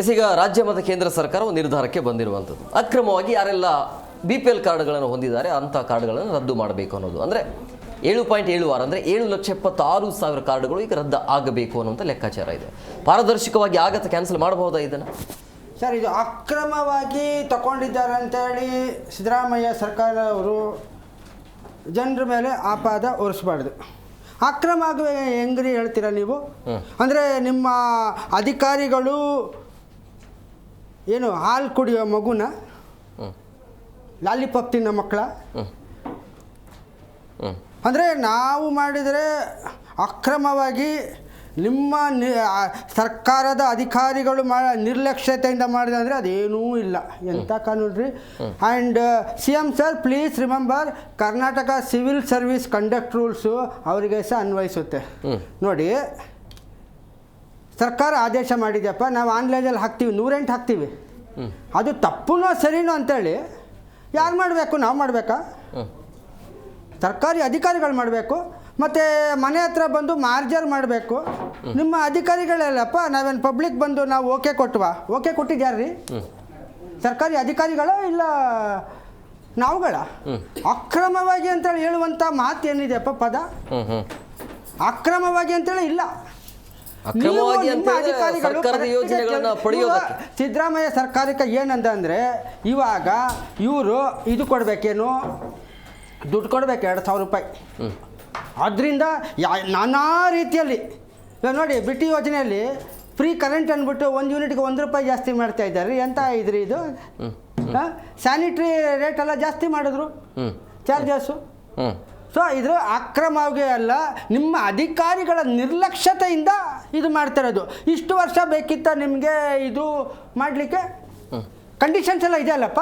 ಈಗ ರಾಜ್ಯ ಮತ್ತು ಕೇಂದ್ರ ಸರ್ಕಾರ ಒಂದು ನಿರ್ಧಾರಕ್ಕೆ ಬಂದಿರುವಂಥದ್ದು, ಅಕ್ರಮವಾಗಿ ಯಾರೆಲ್ಲ BPL ಕಾರ್ಡ್ಗಳನ್ನು ಹೊಂದಿದ್ದಾರೆ ಅಂಥ ಕಾರ್ಡ್ಗಳನ್ನು ರದ್ದು ಮಾಡಬೇಕು ಅನ್ನೋದು. ಅಂದರೆ 7.76 ಅಂದರೆ 7,76,000 ಕಾರ್ಡ್ಗಳು ಈಗ ರದ್ದು ಆಗಬೇಕು ಅನ್ನುವಂಥ ಲೆಕ್ಕಾಚಾರ ಇದೆ. ಪಾರದರ್ಶಕವಾಗಿ ಆಗತ್ತೆ, ಕ್ಯಾನ್ಸಲ್ ಮಾಡಬಹುದಾ ಇದನ್ನು? ಸರ್, ಇದು ಅಕ್ರಮವಾಗಿ ತಗೊಂಡಿದ್ದಾರೆ ಅಂತೇಳಿ ಸಿದ್ದರಾಮಯ್ಯ ಸರ್ಕಾರದವರು ಜನರ ಮೇಲೆ ಆಪಾದ ಹೊರಿಸಬಾರ್ದು. ಅಕ್ರಮ ಆಗುವ ಹೆಂಗ್ರಿ ಹೇಳ್ತೀರಾ ನೀವು? ಅಂದರೆ ನಿಮ್ಮ ಅಧಿಕಾರಿಗಳು ಏನು ಹಾಲು ಕುಡಿಯೋ ಮಗುನ ಲಾಲಿಪಾಪ್ ತಿನ್ನೋ ಮಕ್ಕಳ? ಅಂದರೆ ನಾವು ಮಾಡಿದರೆ ಅಕ್ರಮವಾಗಿ ನಿಮ್ಮ ಸರ್ಕಾರದ ಅಧಿಕಾರಿಗಳು ನಿರ್ಲಕ್ಷ್ಯತೆಯಿಂದ ಮಾಡಿದೆ ಅಂದರೆ ಅದೇನೂ ಇಲ್ಲ. ಎಂಥ ಕಾನೂನು ರೀ. And CM sir, please remember, Karnataka civil service conduct rules ಅವರಿಗೆ ಸಹ ಅನ್ವಯಿಸುತ್ತೆ. ನೋಡಿ, ಸರ್ಕಾರ ಆದೇಶ ಮಾಡಿದೆಯಪ್ಪ, ನಾವು ಆನ್ಲೈನಲ್ಲಿ ಹಾಕ್ತೀವಿ, 108 ಹಾಕ್ತೀವಿ, ಅದು ತಪ್ಪುನೋ ಸರಿನೋ ಅಂತೇಳಿ ಯಾರು ಮಾಡಬೇಕು? ನಾವು ಮಾಡಬೇಕಾ? ಸರ್ಕಾರಿ ಅಧಿಕಾರಿಗಳು ಮಾಡಬೇಕು. ಮತ್ತು ಮನೆ ಹತ್ರ ಬಂದು ಮಾರ್ಜರ್ ಮಾಡಬೇಕು. ನಿಮ್ಮ ಅಧಿಕಾರಿಗಳಲ್ಲಪ್ಪ, ನಾವೇನು ಪಬ್ಲಿಕ್ ಬಂದು ನಾವು ಓಕೆ ಕೊಟ್ವಾ? ಓಕೆ ಕೊಟ್ಟಿದ್ಯಾರ್ರಿ? ಸರ್ಕಾರಿ ಅಧಿಕಾರಿಗಳ ಇಲ್ಲ ನಾವುಗಳ? ಅಕ್ರಮವಾಗಿ ಅಂತೇಳಿ ಹೇಳುವಂಥ ಮಾತು ಏನಿದೆಯಪ್ಪ ಪದ? ಅಕ್ರಮವಾಗಿ ಅಂತೇಳಿ ಇಲ್ಲ. ಸಿದ್ದರಾಮಯ್ಯ ಸರ್ಕಾರಕ್ಕೆ ಏನಂದ್ರೆ, ಇವಾಗ ಇವರು ಇದು ಕೊಡಬೇಕೇನು, ದುಡ್ಡು ಕೊಡ್ಬೇಕು 2,000 ರೂಪಾಯಿ. ಅದರಿಂದ ನಾನಾ ರೀತಿಯಲ್ಲಿ ನೋಡಿ, ಬಿಟಿ ಯೋಜನೆಯಲ್ಲಿ ಫ್ರೀ ಕರೆಂಟ್ ಅಂದ್ಬಿಟ್ಟು 1 ಯೂನಿಟ್ಗೆ 1 ರೂಪಾಯಿ ಜಾಸ್ತಿ ಮಾಡ್ತಾ ಇದ್ದಾರೆ. ಎಂತ ಇದ್ರಿ ಇದು? ಸ್ಯಾನಿಟ್ರಿ ರೇಟ್ ಎಲ್ಲ ಜಾಸ್ತಿ ಮಾಡಿದ್ರು, ಚಾರ್ಜಸ್ಸು. ಸೊ ಇದು ಅಕ್ರಮವಾಗಿ ಅಲ್ಲ, ನಿಮ್ಮ ಅಧಿಕಾರಿಗಳ ನಿರ್ಲಕ್ಷ್ಯತೆಯಿಂದ ಇದು ಮಾಡ್ತಾ ಇರೋದು. ಇಷ್ಟು ವರ್ಷ ಬೇಕಿತ್ತ ನಿಮಗೆ ಇದು ಮಾಡಲಿಕ್ಕೆ? ಕಂಡೀಷನ್ಸ್ ಎಲ್ಲ ಇದೆಯಲ್ಲಪ್ಪ.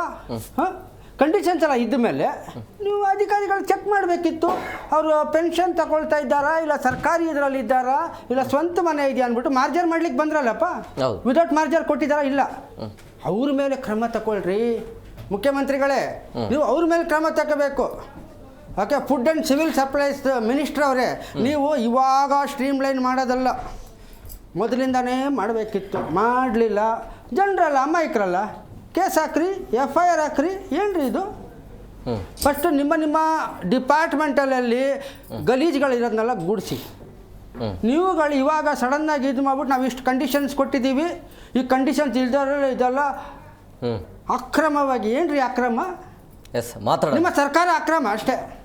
ಕಂಡೀಷನ್ಸ್ ಎಲ್ಲ ಇದ್ದ ಮೇಲೆ ನೀವು ಅಧಿಕಾರಿಗಳು ಚೆಕ್ ಮಾಡಬೇಕಿತ್ತು. ಅವರು ಪೆನ್ಷನ್ ತಗೊಳ್ತಾ ಇದ್ದಾರಾ, ಇಲ್ಲ ಸರ್ಕಾರಿ ಇದರಲ್ಲಿ ಇದ್ದಾರಾ, ಇಲ್ಲ ಸ್ವಂತ ಮನೆ ಇದೆಯಾ ಅಂದ್ಬಿಟ್ಟು ಮಾರ್ಜರ್ ಮಾಡ್ಲಿಕ್ಕೆ ಬಂದ್ರಲ್ಲಪ್ಪ. ವಿದೌಟ್ ಮಾರ್ಜರ್ ಕೊಟ್ಟಿದ್ದಾರಾ? ಇಲ್ಲ. ಅವ್ರ ಮೇಲೆ ಕ್ರಮ ತಗೊಳ್ರಿ ಮುಖ್ಯಮಂತ್ರಿಗಳೇ, ನೀವು ಅವ್ರ ಮೇಲೆ ಕ್ರಮ ತಗೋಬೇಕು. Okay, food and civil supplies minister ಅವರೇ, ನೀವು ಇವಾಗ ಸ್ಟ್ರೀಮ್ಲೈನ್ ಮಾಡೋದಲ್ಲ, ಮೊದಲಿಂದನೇ ಮಾಡಬೇಕಿತ್ತು, ಮಾಡಲಿಲ್ಲ. ಜನರಲ್ಲ, ಅಮಾಯಕರಲ್ಲ, ಕೇಸ್ ಹಾಕ್ರಿ, FIR ಹಾಕ್ರಿ. ಏನ್ರಿ ಇದು? ಫಸ್ಟು ನಿಮ್ಮ ಡಿಪಾರ್ಟ್ಮೆಂಟಲ್ಲಿ ಗಲೀಜುಗಳಿರೋದನ್ನೆಲ್ಲ ಗೂಡಿಸಿ. ನೀವುಗಳು ಇವಾಗ ಸಡನ್ನಾಗಿ ಇದು ಮಾಡ್ಬಿಟ್ಟು ನಾವು ಇಷ್ಟು ಕಂಡೀಷನ್ಸ್ ಕೊಟ್ಟಿದ್ದೀವಿ, ಈ ಕಂಡೀಷನ್ಸ್ ಇಲ್ದಾರ ಇದೆಲ್ಲ ಅಕ್ರಮವಾಗಿ. ಏನ್ರಿ ಅಕ್ರಮ? ನಿಮ್ಮ ಸರ್ಕಾರ ಅಕ್ರಮ ಅಷ್ಟೇ.